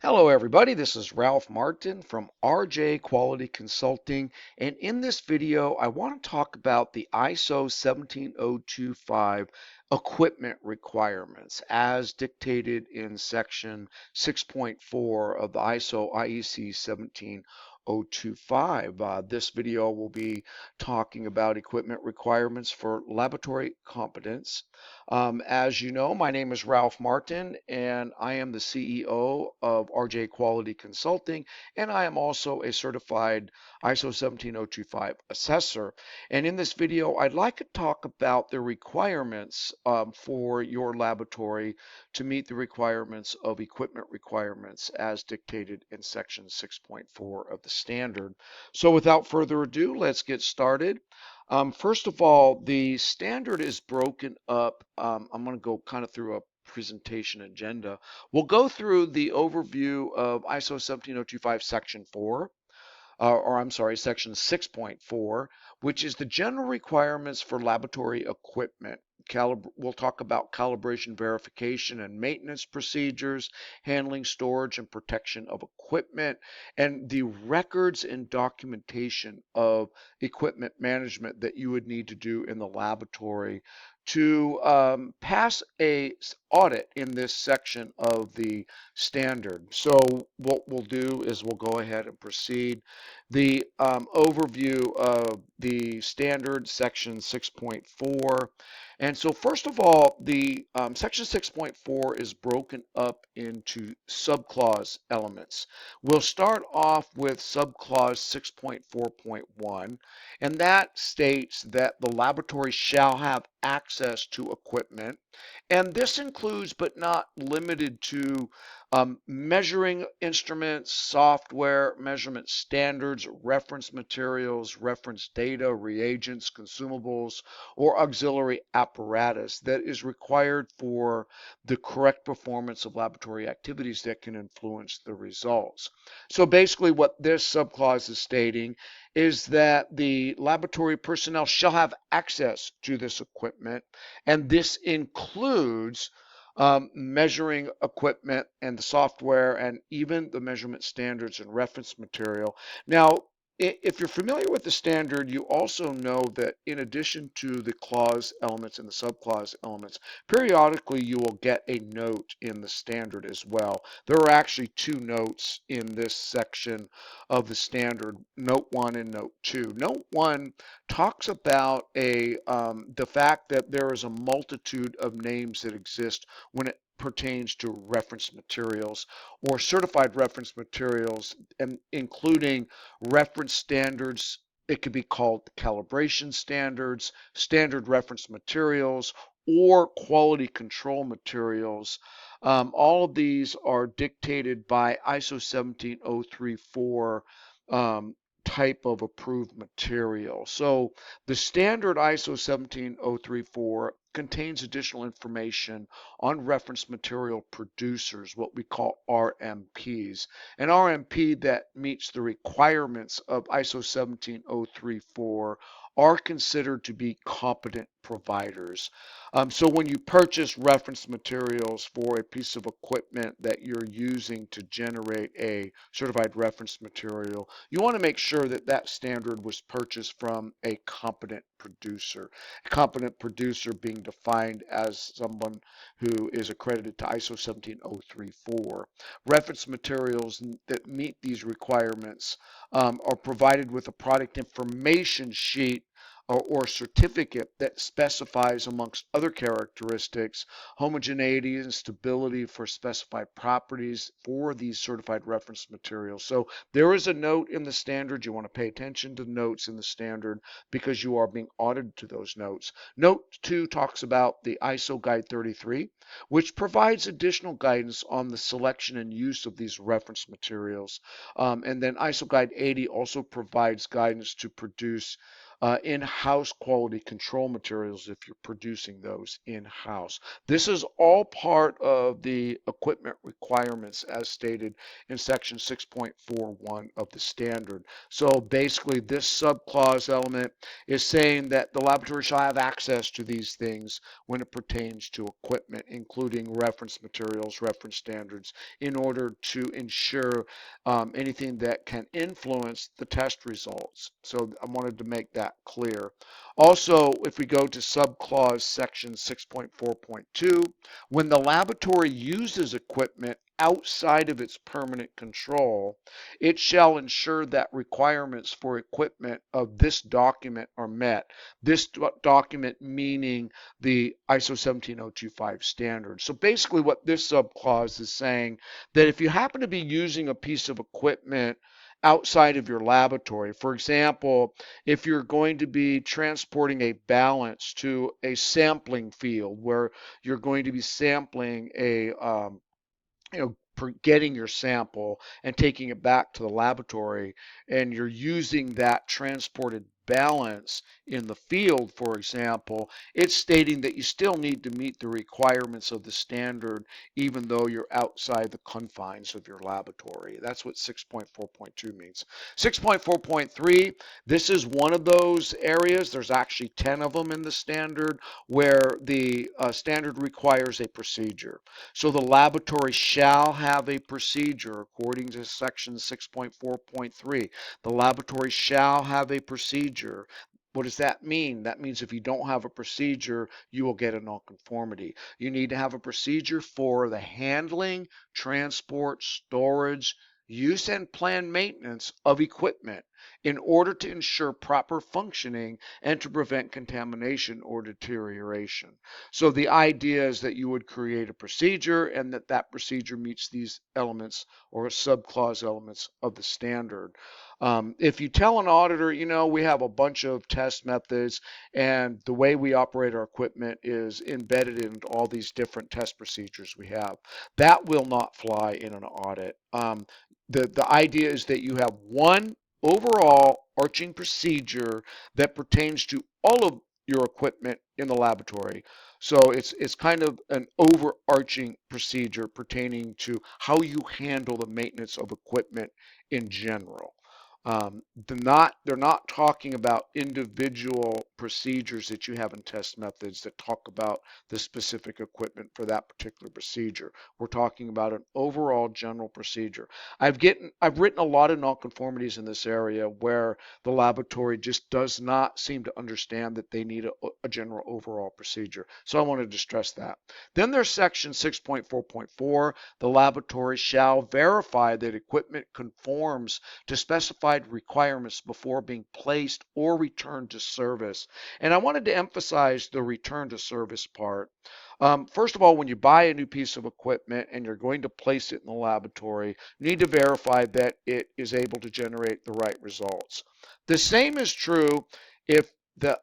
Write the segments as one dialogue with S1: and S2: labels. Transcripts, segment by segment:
S1: Hello, everybody. This is Ralph Martin from RJ Quality Consulting. And in this video, I want to talk about the ISO 17025 equipment requirements as dictated in section 6.4 of the ISO IEC 17025. This video will be talking about equipment requirements for laboratory competence. As you know, my name is Ralph Martin, and I am the CEO of RJ Quality Consulting, and I am also a certified ISO 17025 assessor. And in this video, I'd like to talk about the requirements for your laboratory to meet the requirements of equipment requirements as dictated in section 6.4 of the standard. So without further ado, let's get started. First of all, the standard is broken up. I'm going to go kind of through a presentation agenda. We'll go through the overview of ISO 17025 Section 4, or I'm sorry, Section 6.4, which is the general requirements for laboratory equipment. We'll talk about calibration, verification, and maintenance procedures, handling, storage, and protection of equipment, and the records and documentation of equipment management that you would need to do in the laboratory to pass a audit in this section of the standard. So what we'll do is we'll go ahead and proceed. The overview of the standard section 6.4. And so first of all, the section 6.4 is broken up into subclause elements. We'll start off with subclause 6.4.1, and that states that the laboratory shall have access to equipment. And this includes, but not limited to, measuring instruments, software, measurement standards, reference materials, reference data, reagents, consumables, or auxiliary apparatus that is required for the correct performance of laboratory activities that can influence the results. So basically what this subclause is stating is that the laboratory personnel shall have access to this equipment, and this includes measuring equipment and the software and even the measurement standards and reference material. Now, if you're familiar with the standard, you also know that in addition to the clause elements and the subclause elements, periodically you will get a note in the standard as well. There are actually two notes in this section of the standard, Note 1 and Note 2. Note 1 talks about the fact that there is a multitude of names that exist when it pertains to reference materials or certified reference materials, and including reference standards. It could be called calibration standards, standard reference materials, or quality control materials. All of these are dictated by ISO 17034 type of approved material. So the standard ISO 17034 contains additional information on reference material producers, what we call RMPs. An RMP that meets the requirements of ISO 17034 are considered to be competent providers. So when you purchase reference materials for a piece of equipment that you're using to generate a certified reference material, you want to make sure that that standard was purchased from a competent producer. A competent producer being defined as someone who is accredited to ISO 17034. Reference materials that meet these requirements are provided with a product information sheet or certificate that specifies, amongst other characteristics, homogeneity and stability for specified properties for these certified reference materials. So there is a note in the standard. You want to pay attention to the notes in the standard because you are being audited to those notes. Note 2 talks about the ISO Guide 33, which provides additional guidance on the selection and use of these reference materials. And then ISO Guide 80 also provides guidance to produce in-house quality control materials if you're producing those in-house. This is all part of the equipment requirements as stated in section 6.41 of the standard. So basically this subclause element is saying that the laboratory shall have access to these things when it pertains to equipment, including reference materials, reference standards, in order to ensure anything that can influence the test results. So I wanted to make that clear. Also, if we go to subclause section 6.4.2, when the laboratory uses equipment outside of its permanent control, it shall ensure that requirements for equipment of this document are met. This document meaning the ISO 17025 standard. So basically what this subclause is saying that if you happen to be using a piece of equipment outside of your laboratory, for example, if you're going to be transporting a balance to a sampling field where you're going to be sampling a getting your sample and taking it back to the laboratory, and you're using that transported balance in the field, for example, it's stating that you still need to meet the requirements of the standard even though you're outside the confines of your laboratory. That's what 6.4.2 means. 6.4.3, this is one of those areas. There's actually 10 of them in the standard where the standard requires a procedure. So the laboratory shall have a procedure according to section 6.4.3. The laboratory shall have a procedure. What does that mean? That means if you don't have a procedure, you will get a nonconformity. You need to have a procedure for the handling, transport, storage, use, and planned maintenance of equipment in order to ensure proper functioning and to prevent contamination or deterioration. So the idea is that you would create a procedure and that that procedure meets these elements or subclause elements of the standard. If you tell an auditor, we have a bunch of test methods and the way we operate our equipment is embedded in all these different test procedures we have, that will not fly in an audit. The idea is that you have one overall arching procedure that pertains to all of your equipment in the laboratory. So it's kind of an overarching procedure pertaining to how you handle the maintenance of equipment in general. They're not talking about individual procedures that you have in test methods that talk about the specific equipment for that particular procedure. We're talking about an overall general procedure. I've written a lot of nonconformities in this area where the laboratory just does not seem to understand that they need a general overall procedure. So I wanted to stress that. Then there's section 6.4.4. The laboratory shall verify that equipment conforms to specified requirements before being placed or returned to service. And I wanted to emphasize the return to service part. First of all, when you buy a new piece of equipment and you're going to place it in the laboratory, you need to verify that it is able to generate the right results. The same is true if the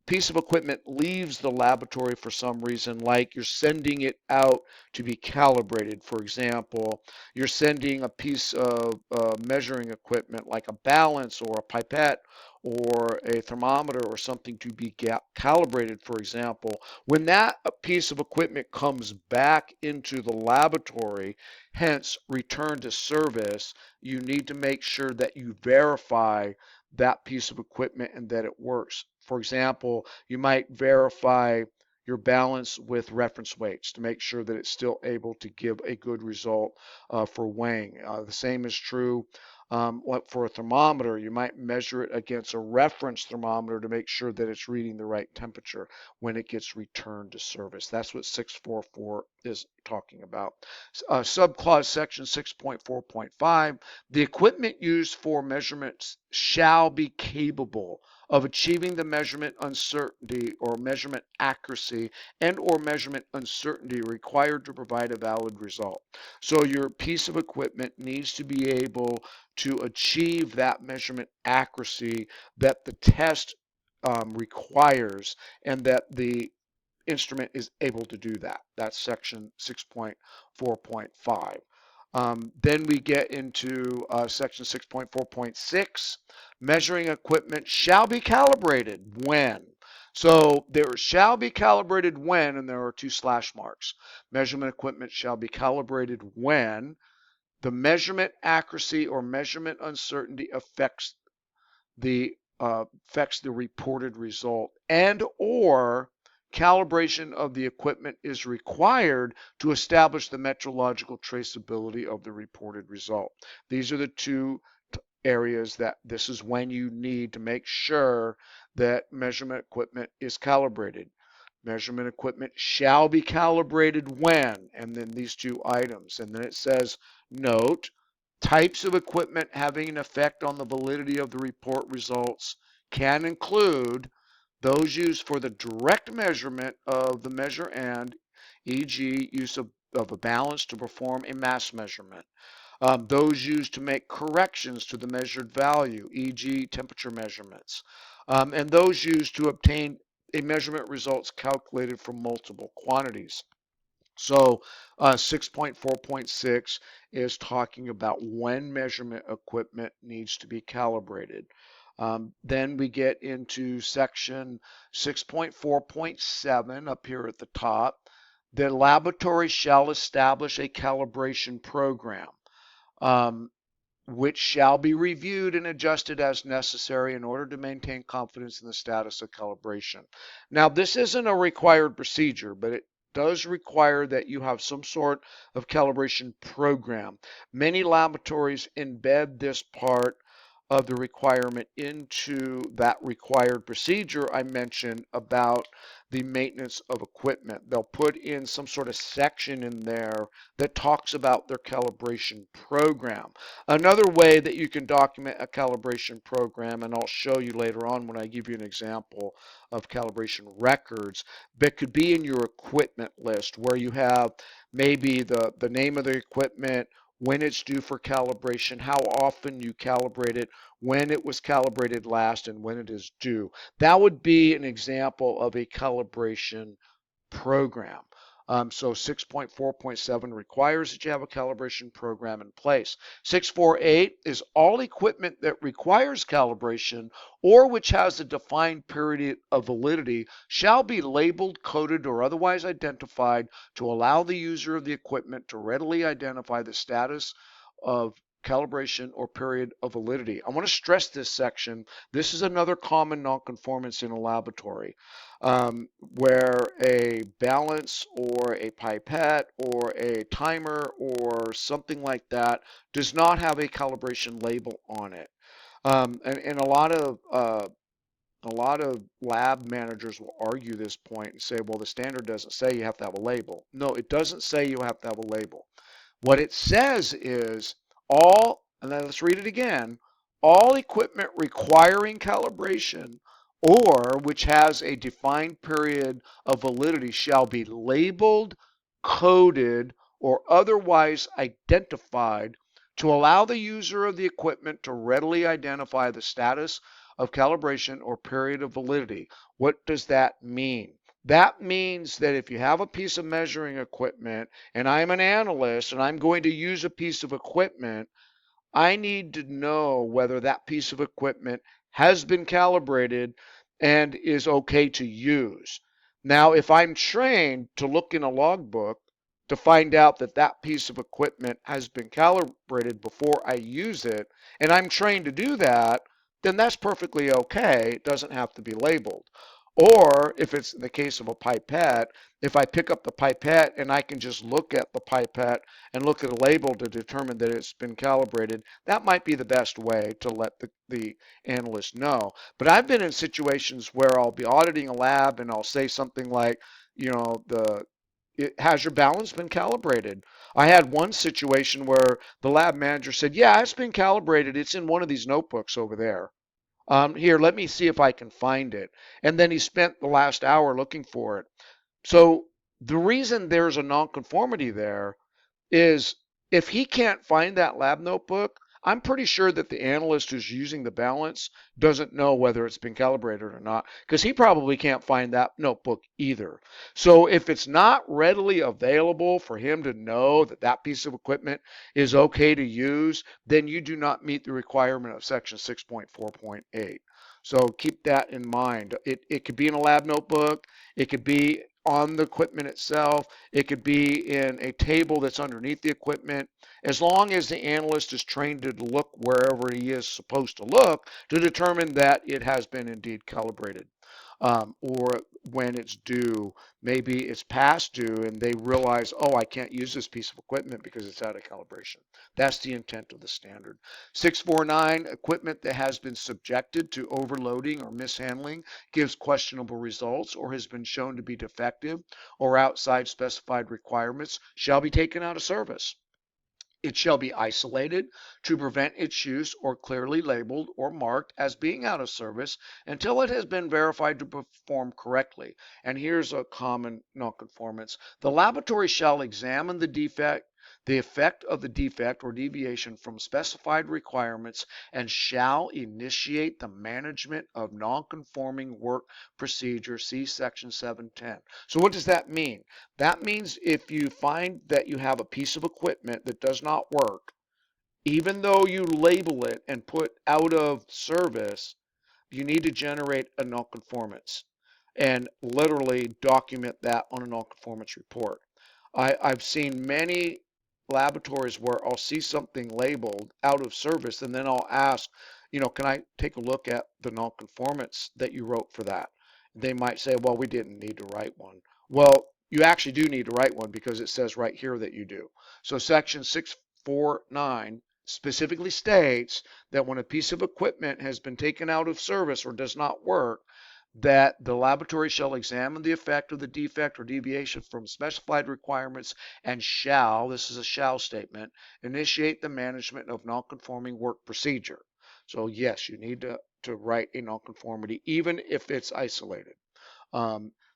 S1: piece of equipment leaves the laboratory for some reason, like you're sending it out to be calibrated. For example, you're sending a piece of measuring equipment like a balance or a pipette or a thermometer or something to be calibrated, for example. When that piece of equipment comes back into the laboratory, hence return to service, you need to make sure that you verify that piece of equipment and that it works. For example, you might verify your balance with reference weights to make sure that it's still able to give a good result for weighing. The same is true for a thermometer. You might measure it against a reference thermometer to make sure that it's reading the right temperature when it gets returned to service. That's what 644 is talking about. Subclause section 6.4.5, the equipment used for measurements shall be capable of achieving the measurement uncertainty or measurement accuracy and or measurement uncertainty required to provide a valid result. So your piece of equipment needs to be able to achieve that measurement accuracy that the test requires and that the instrument is able to do that. That's section 6.4.5. Then we get into section 6.4.6. Measuring equipment shall be calibrated when. So there shall be calibrated when, and there are two slash marks. Measurement equipment shall be calibrated when the measurement accuracy or measurement uncertainty affects the reported result, and or calibration of the equipment is required to establish the metrological traceability of the reported result. These are the two areas that this is when you need to make sure that measurement equipment is calibrated. Measurement equipment shall be calibrated when, and then these two items. And then it says, note, types of equipment having an effect on the validity of the report results can include those used for the direct measurement of the measure and, e.g., use of a balance to perform a mass measurement. Those used to make corrections to the measured value, e.g. temperature measurements, and those used to obtain a measurement results calculated from multiple quantities. So 6.4.6 is talking about when measurement equipment needs to be calibrated. Then we get into section 6.4.7 up here at the top. The laboratory shall establish a calibration program. Which shall be reviewed and adjusted as necessary in order to maintain confidence in the status of calibration. Now, this isn't a required procedure, but it does require that you have some sort of calibration program. Many laboratories embed this part of the requirement into that required procedure I mentioned about the maintenance of equipment. They'll put in some sort of section in there that talks about their calibration program. Another way that you can document a calibration program, and I'll show you later on when I give you an example of calibration records, that could be in your equipment list where you have maybe the name of the equipment, when it's due for calibration, how often you calibrate it, when it was calibrated last, and when it is due. That would be an example of a calibration program. So 6.4.7 requires that you have a calibration program in place. 6.4.8 is all equipment that requires calibration or which has a defined period of validity shall be labeled, coded, or otherwise identified to allow the user of the equipment to readily identify the status of calibration or period of validity. I want to stress this section. This is another common nonconformance in a laboratory where a balance or a pipette or a timer or something like that does not have a calibration label on it. And a lot of lab managers will argue this point and say, well, the standard doesn't say you have to have a label. No, it doesn't say you have to have a label. What it says is and then let's read it again, all equipment requiring calibration or which has a defined period of validity shall be labeled, coded, or otherwise identified to allow the user of the equipment to readily identify the status of calibration or period of validity. What does that mean? That means that if you have a piece of measuring equipment and I'm an analyst and I'm going to use a piece of equipment, I need to know whether that piece of equipment has been calibrated and is okay to use. Now, if I'm trained to look in a logbook to find out that that piece of equipment has been calibrated before I use it, and I'm trained to do that, then that's perfectly okay. It doesn't have to be labeled. Or if it's in the case of a pipette, if I pick up the pipette and I can just look at the pipette and look at a label to determine that it's been calibrated, that might be the best way to let the analyst know. But I've been in situations where I'll be auditing a lab and I'll say something like, has your balance been calibrated? I had one situation where the lab manager said, yeah, it's been calibrated. It's in one of these notebooks over there. Here, let me see if I can find it. And then he spent the last hour looking for it. So the reason there's a nonconformity there is if he can't find that lab notebook, I'm pretty sure that the analyst who's using the balance doesn't know whether it's been calibrated or not, because he probably can't find that notebook either. So if it's not readily available for him to know that that piece of equipment is okay to use, then you do not meet the requirement of section 6.4.8. So keep that in mind. It could be in a lab notebook, it could be on the equipment itself, it could be in a table that's underneath the equipment, as long as the analyst is trained to look wherever he is supposed to look to determine that it has been indeed calibrated. Or when it's due, maybe it's past due and they realize, oh, I can't use this piece of equipment because it's out of calibration. That's the intent of the standard. 649, equipment that has been subjected to overloading or mishandling, gives questionable results, or has been shown to be defective or outside specified requirements, shall be taken out of service. It shall be isolated to prevent its use or clearly labeled or marked as being out of service until it has been verified to perform correctly. And here's a common nonconformance. The laboratory shall examine the defect, the effect of the defect or deviation from specified requirements, and shall initiate the management of nonconforming work procedure. See section 710. So what does that mean? That means if you find that you have a piece of equipment that does not work, even though you label it and put out of service, you need to generate a nonconformance and literally document that on a nonconformance report. I've seen many laboratories where I'll see something labeled out of service and then I'll ask, can I take a look at the nonconformance that you wrote for that? They might say, well, we didn't need to write one. Well, you actually do need to write one because it says right here that you do. So section 649 specifically states that when a piece of equipment has been taken out of service or does not work, that the laboratory shall examine the effect of the defect or deviation from specified requirements and shall, this is a shall statement, initiate the management of nonconforming work procedure. So yes, you need to write a nonconformity even if it's isolated.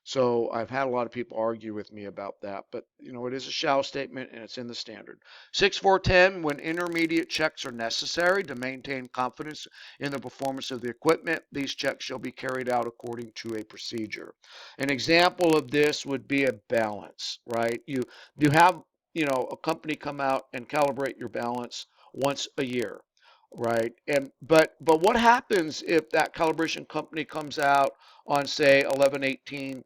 S1: So I've had a lot of people argue with me about that, but it is a shall statement and it's in the standard. 6410, when intermediate checks are necessary to maintain confidence in the performance of the equipment, these checks shall be carried out according to a procedure. An example of this would be a balance, right? You have, a company come out and calibrate your balance once a year, right? But what happens if that calibration company comes out on say 11/18/2025,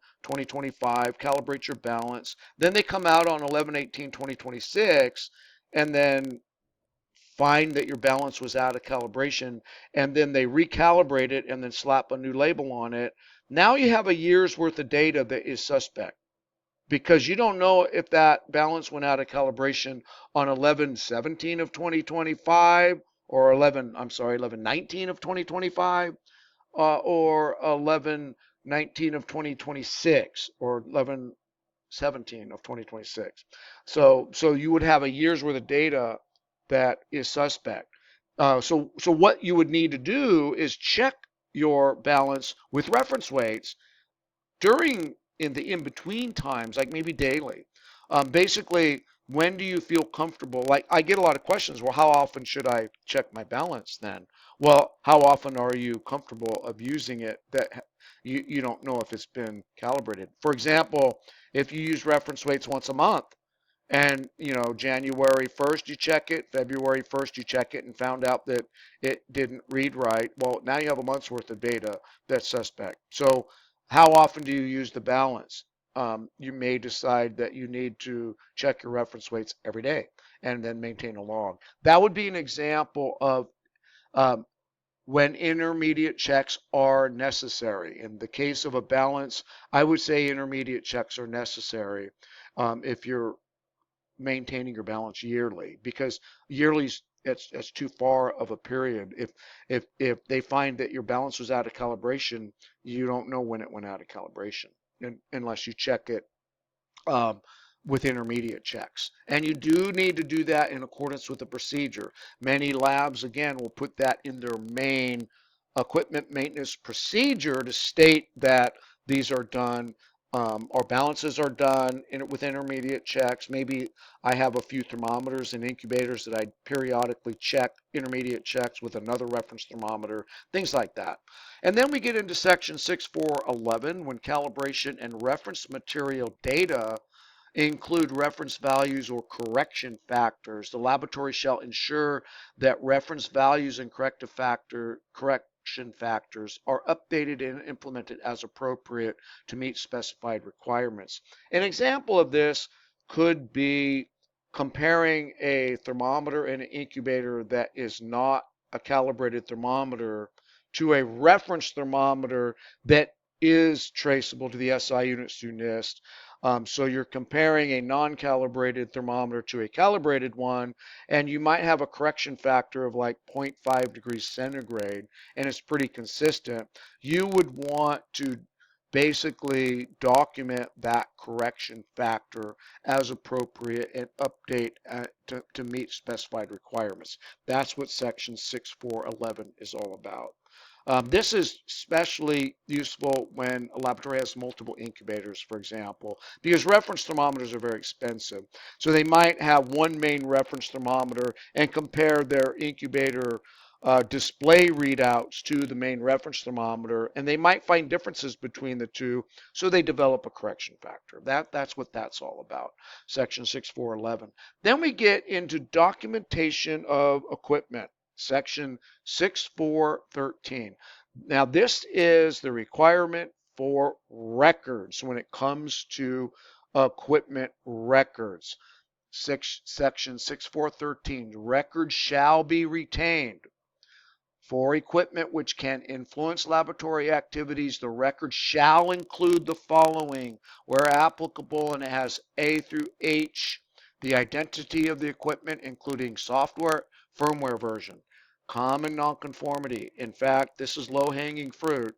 S1: calibrate your balance, then they come out on 11/18/2026 and then find that your balance was out of calibration, and then they recalibrate it and then slap a new label on it. Now you have a year's worth of data that is suspect because you don't know if that balance went out of calibration on 11/17 of 2025 or 11/19 of 2025 or 11/19 of 2026 or 11/17 of 2026. So you would have a year's worth of data that is suspect. So what you would need to do is check your balance with reference weights during in the in-between times, like maybe daily. Basically, when do you feel comfortable? Like I get a lot of questions. Well, how often should I check my balance then? Well, how often are you comfortable of using it that you don't know if it's been calibrated? For example, if you use reference weights once a month, and January 1st you check it, February 1st you check it and found out that it didn't read right, well, now you have a month's worth of data that's suspect. So how often do you use the balance? You may decide that you need to check your reference weights every day and then maintain a log. That would be an example of um, when intermediate checks are necessary. In the case of a balance, I would say intermediate checks are necessary if you're maintaining your balance yearly, because yearly it's too far of a period. If they find that your balance was out of calibration, you don't know when it went out of calibration unless you check it um, with intermediate checks. And you do need to do that in accordance with the procedure. Many labs, again, will put that in their main equipment maintenance procedure to state that these are done Our balances are done with intermediate checks. Maybe I have a few thermometers and incubators that I periodically check, intermediate checks with another reference thermometer, things like that. And then we get into section 6411 when calibration and reference material data include reference values or correction factors. The laboratory shall ensure that reference values and correction factors are updated and implemented as appropriate to meet specified requirements. An example of this could be comparing a thermometer and an incubator that is not a calibrated thermometer to a reference thermometer that is traceable to the SI units through NIST. So you're comparing a non-calibrated thermometer to a calibrated one, and you might have a correction factor of like 0.5 degrees centigrade, and it's pretty consistent. You would want to basically document that correction factor as appropriate and update to meet specified requirements. That's what section 6411 is all about. This is especially useful when a laboratory has multiple incubators, for example, because reference thermometers are very expensive. So they might have one main reference thermometer and compare their incubator display readouts to the main reference thermometer, and they might find differences between the two, so they develop a correction factor. That's what that's all about, section 6411. Then we get into documentation of equipment. Section 6413. Now, this is the requirement for records when it comes to equipment records. Section 6413. Records shall be retained. For equipment which can influence laboratory activities, the record shall include the following where applicable, and it has A through H, the identity of the equipment, including software, firmware version, common nonconformity. In fact, this is low-hanging fruit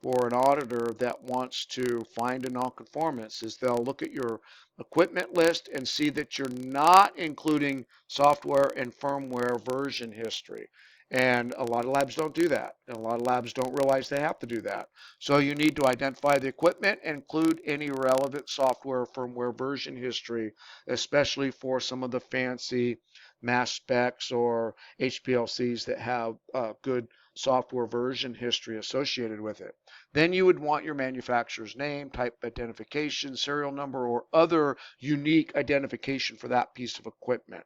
S1: for an auditor that wants to find a nonconformance, is they'll look at your equipment list and see that you're not including software and firmware version history. And a lot of labs don't do that. And a lot of labs don't realize they have to do that. So you need to identify the equipment and include any relevant software firmware version history, especially for some of the fancy mass specs or HPLCs that have good software version history associated with it. Then you would want your manufacturer's name, type identification, serial number, or other unique identification for that piece of equipment.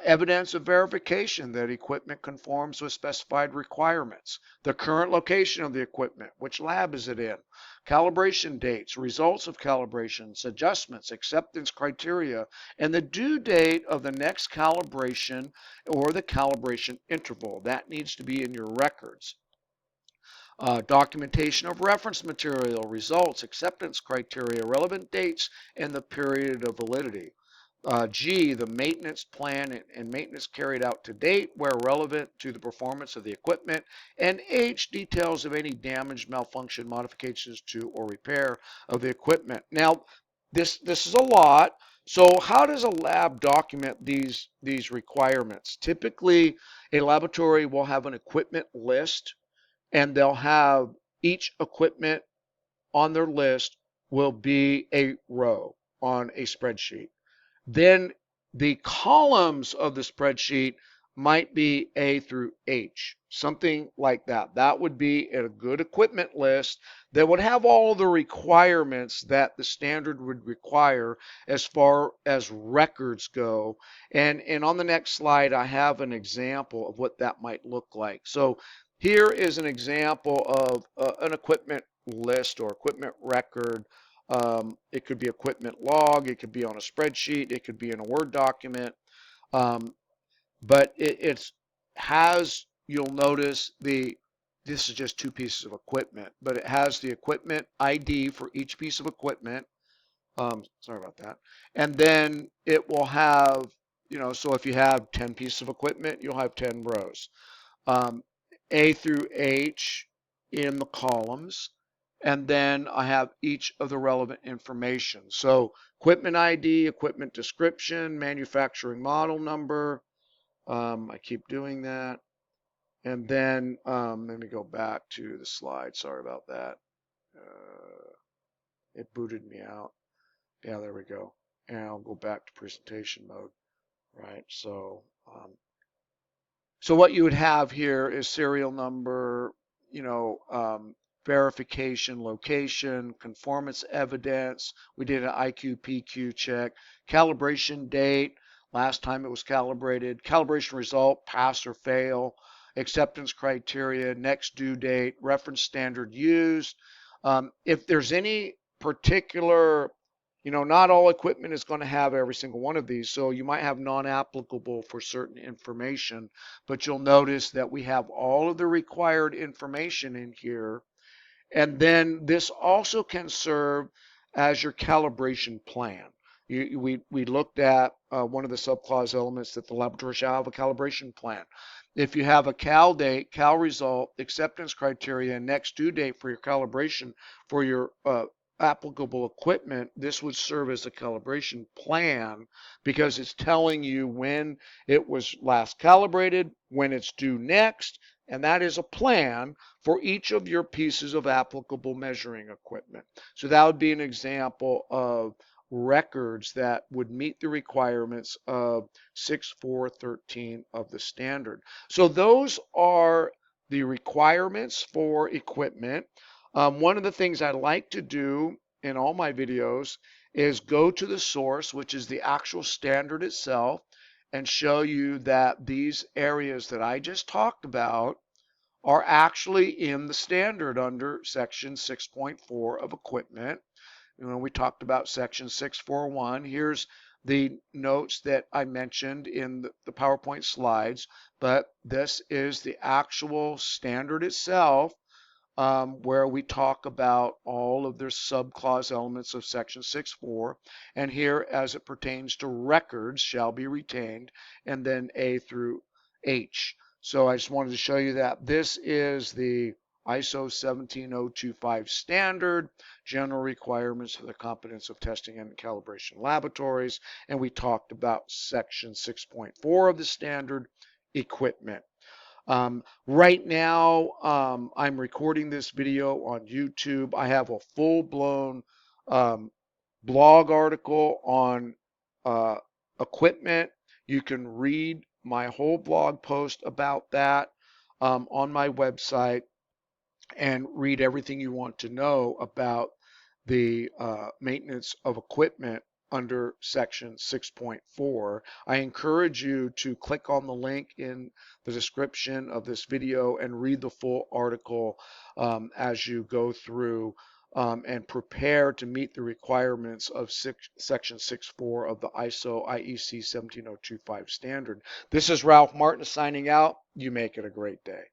S1: Evidence of verification that equipment conforms with specified requirements, the current location of the equipment, which lab is it in, calibration dates, results of calibrations, adjustments, acceptance criteria, and the due date of the next calibration or the calibration interval. That needs to be in your records. Documentation of reference material, results, acceptance criteria, relevant dates, and the period of validity. G, the maintenance plan and maintenance carried out to date where relevant to the performance of the equipment. And H, details of any damage, malfunction, modifications to, or repair of the equipment. Now, this is a lot. So how does a lab document these requirements? Typically, a laboratory will have an equipment list, and they'll have each equipment on their list will be a row on a spreadsheet. Then the columns of the spreadsheet might be A through H, something like that. That would be a good equipment list that would have all the requirements that the standard would require as far as records go. And on the next slide, I have an example of what that might look like. So here is an example of an equipment list or equipment record. It could be equipment log, it could be on a spreadsheet, it could be in a Word document, but it has, you'll notice this is just two pieces of equipment, but it has the equipment ID for each piece of equipment. Sorry about that. And then it will have, so if you have 10 pieces of equipment, you'll have 10 rows. A through H in the columns, and then I have each of the relevant information. So equipment ID, equipment description, manufacturing model number. I keep doing that. And then let me go back to the slide. Sorry about that. it booted me out. Yeah, there we go. And I'll go back to presentation mode, right? So what you would have here is serial number, you know, verification, location, conformance evidence. We did an IQ-PQ check, calibration date, last time it was calibrated, calibration result, pass or fail, acceptance criteria, next due date, reference standard used. If there's any particular, you know, not all equipment is going to have every single one of these, so you might have non-applicable for certain information, but you'll notice that we have all of the required information in here. And then this also can serve as your calibration plan. We looked at one of the subclause elements that the laboratory shall have a calibration plan. If you have a cal date, cal result, acceptance criteria, and next due date for your calibration for your applicable equipment, this would serve as a calibration plan because it's telling you when it was last calibrated, when it's due next, and that is a plan for each of your pieces of applicable measuring equipment. So that would be an example of records that would meet the requirements of 6413 of the standard. So those are the requirements for equipment. One of the things I like to do in all my videos is go to the source, which is the actual standard itself, and show you that these areas that I just talked about are actually in the standard under section 6.4 of equipment. You know, we talked about section 641. Here's the notes that I mentioned in the PowerPoint slides, but this is the actual standard itself, where we talk about all of the subclause elements of section 6.4, and here as it pertains to records shall be retained, and then A through H. So I just wanted to show you that this is the ISO 17025 standard, general requirements for the competence of testing and calibration laboratories, and we talked about section 6.4 of the standard, equipment. Right now, I'm recording this video on YouTube. I have a full-blown blog article on equipment. You can read my whole blog post about that on my website and read everything you want to know about the maintenance of equipment under section 6.4. I encourage you to click on the link in the description of this video and read the full article as you go through and prepare to meet the requirements of section 6.4 of the ISO IEC 17025 standard. This is Ralph Martin signing out. You make it a great day.